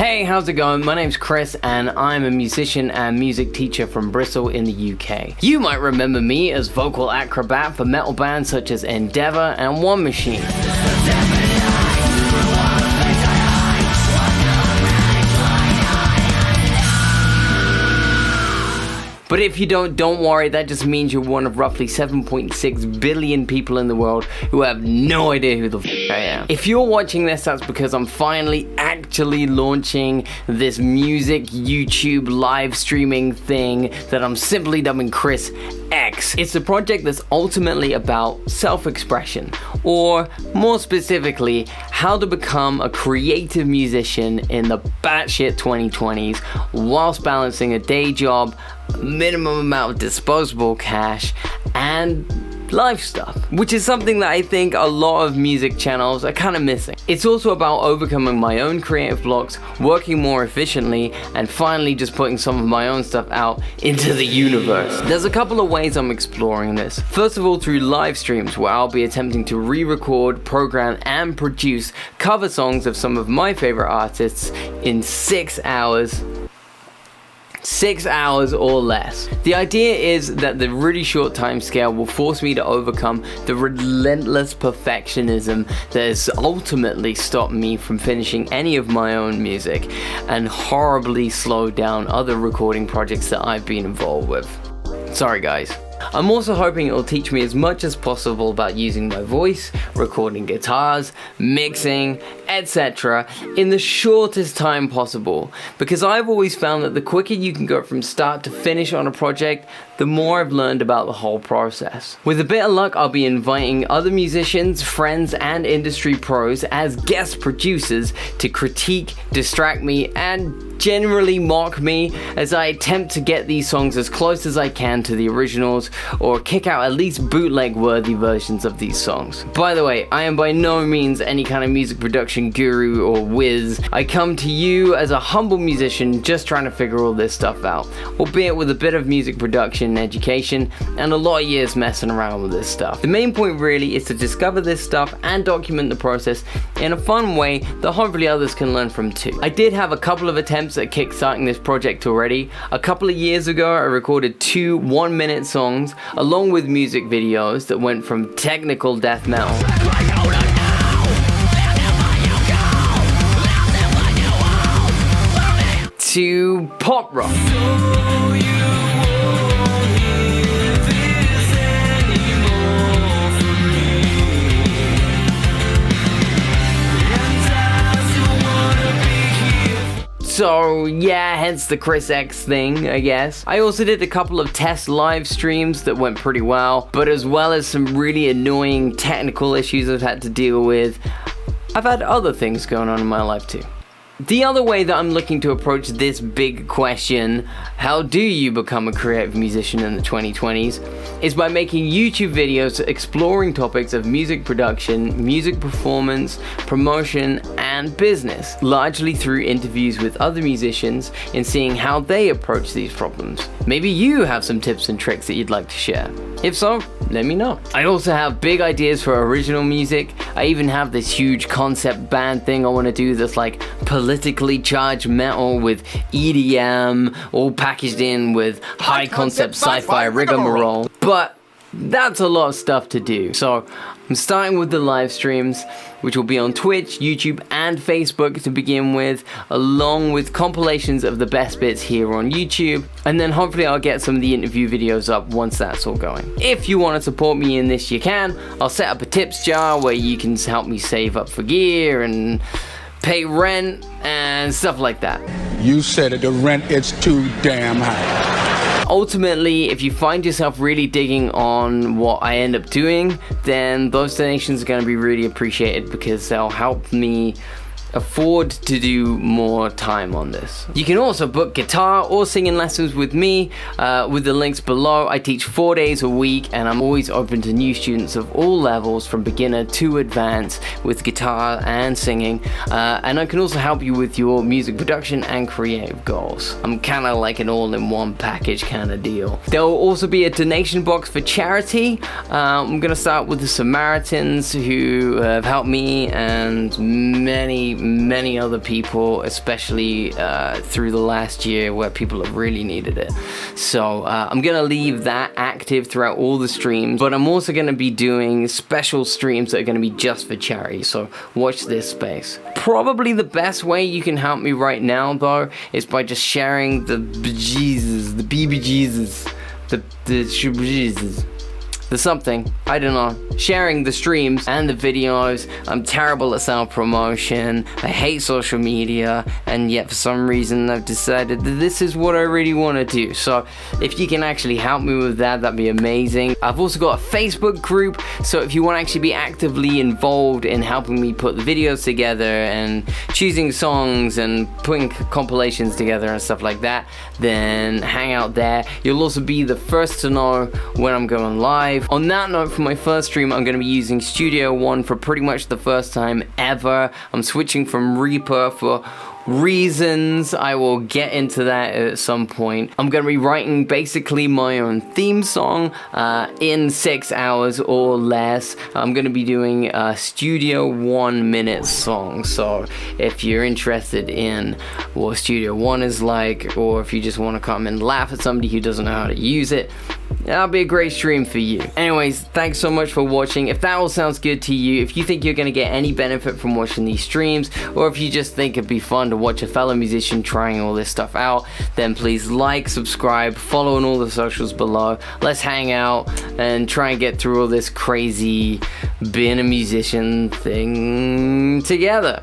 Hey, how's it going? My name's Chris and I'm a musician and music teacher from Bristol in the UK. You might remember me as vocal acrobat for metal bands such as Endeavour and One Machine. But if you don't worry, that just means you're one of roughly 7.6 billion people in the world who have no idea who the f*** I am. If you're watching this, that's because I'm finally actually launching this music YouTube live streaming thing that I'm simply dubbing Chris X. It's a project that's ultimately about self-expression, or more specifically, how to become a creative musician in the batshit 2020s whilst balancing a day job, minimum amount of disposable cash, and life stuff, which is something that I think a lot of music channels are kind of missing. It's also about overcoming my own creative blocks, working more efficiently, and finally just putting some of my own stuff out into the universe. There's a couple of ways I'm exploring this. First of all, through live streams, where I'll be attempting to re-record, program, and produce cover songs of some of my favorite artists in 6 hours. 6 hours or less. The idea is that the really short time scale will force me to overcome the relentless perfectionism that has ultimately stopped me from finishing any of my own music and horribly slowed down other recording projects that I've been involved with. Sorry guys. I'm also hoping it will teach me as much as possible about using my voice, recording guitars, mixing, etc. in the shortest time possible, because I've always found that the quicker you can go from start to finish on a project, the more I've learned about the whole process. With a bit of luck, I'll be inviting other musicians, friends, and industry pros as guest producers to critique, distract me, and generally mock me as I attempt to get these songs as close as I can to the originals, or kick out at least bootleg worthy versions of these songs. By the way, I am by no means any kind of music production guru or whiz. I come to you as a humble musician just trying to figure all this stuff out, albeit with a bit of music production and education and a lot of years messing around with this stuff. The main point really is to discover this stuff and document the process in a fun way that hopefully others can learn from too. I did have a couple of attempts at kickstarting this project already. A couple of years ago, I recorded 2 1-minute songs along with music videos that went from technical death metal to pop rock. So yeah, hence the Chris X thing, I guess. I also did a couple of test live streams that went pretty well, but as well as some really annoying technical issues I've had to deal with, I've had other things going on in my life too. The other way that I'm looking to approach this big question, how do you become a creative musician in the 2020s, is by making YouTube videos exploring topics of music production, music performance, promotion, and business, largely through interviews with other musicians and seeing how they approach these problems. Maybe you have some tips and tricks that you'd like to share. If so, let me know. I also have big ideas for original music. I even have this huge concept band thing I want to do that's like politically charged metal with EDM, all packaged in with high concept sci-fi rigmarole. But that's a lot of stuff to do. So I'm starting with the live streams, which will be on Twitch, YouTube, and Facebook to begin with, along with compilations of the best bits here on YouTube, and then hopefully I'll get some of the interview videos up once that's all going. If you want to support me in this, you can. I'll set up a tips jar where you can help me save up for gear and pay rent and stuff like that. You said it, the rent is too damn high. Ultimately, if you find yourself really digging on what I end up doing, then those donations are going to be really appreciated because they'll help me afford to do more time on this. You can also book guitar or singing lessons with me with the links below. I teach 4 days a week and I'm always open to new students of all levels from beginner to advanced with guitar and singing, and I can also help you with your music production and creative goals. I'm kind of like an all-in-one package kind of deal. There will also be a donation box for charity. I'm gonna start with the Samaritans who have helped me and many many other people, especially through the last year where people have really needed it. So I'm gonna leave that active throughout all the streams, but I'm also gonna be doing special streams that are gonna be just for charity, so watch this space. Probably the best way you can help me right now though is by just sharing the bejesus, the BBJesus, the something, I don't know, sharing the streams and the videos. I'm terrible at self-promotion, I hate social media, and yet for some reason I've decided that this is what I really want to do. So if you can actually help me with that, that'd be amazing. I've also got a Facebook group, so if you want to actually be actively involved in helping me put the videos together and choosing songs and putting compilations together and stuff like that, then hang out there. You'll also be the first to know when I'm going live. On that note, for my first stream, I'm going to be using Studio One for pretty much the first time ever. I'm switching from Reaper for reasons. I will get into that at some point. I'm going to be writing basically my own theme song in 6 hours or less. I'm going to be doing a Studio 1 minute song. So if you're interested in what Studio One is like, or if you just want to come and laugh at somebody who doesn't know how to use it, that'll be a great stream for you. Anyways, thanks so much for watching. If that all sounds good to you, if you think you're going to get any benefit from watching these streams, or if you just think it'd be fun to watch a fellow musician trying all this stuff out, then please like, subscribe, follow on all the socials below. Let's hang out and try and get through all this crazy being a musician thing together.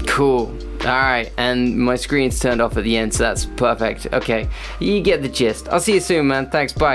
Cool. Alright, and my screen's turned off at the end, so that's perfect. Okay, you get the gist. I'll see you soon, man. Thanks, bye.